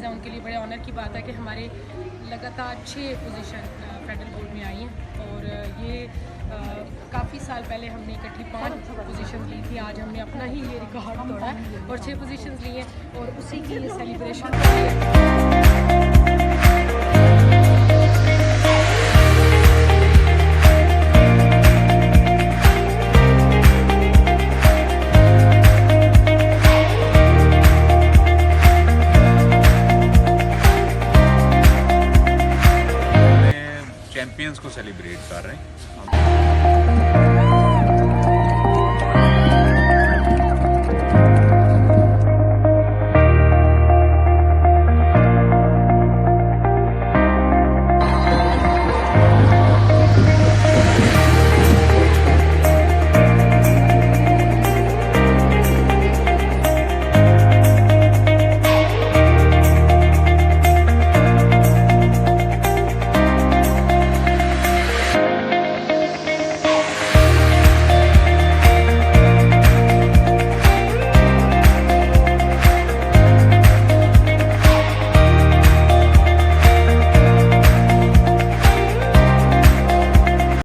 हैं, उनके लिए बड़े ऑनर की बात है कि हमारे लगातार 6 पोजीशन फेडरल बोर्ड में आई हैं और ये काफ़ी साल पहले हमने इकट्ठी 5 पोजीशन ली थी। आज हमने अपना ही ये रिकॉर्ड तोड़ा है और 6 पोजीशन ली हैं और उसी की ये सेलिब्रेशन चैंपियंस को सेलिब्रेट कर रहे हैं।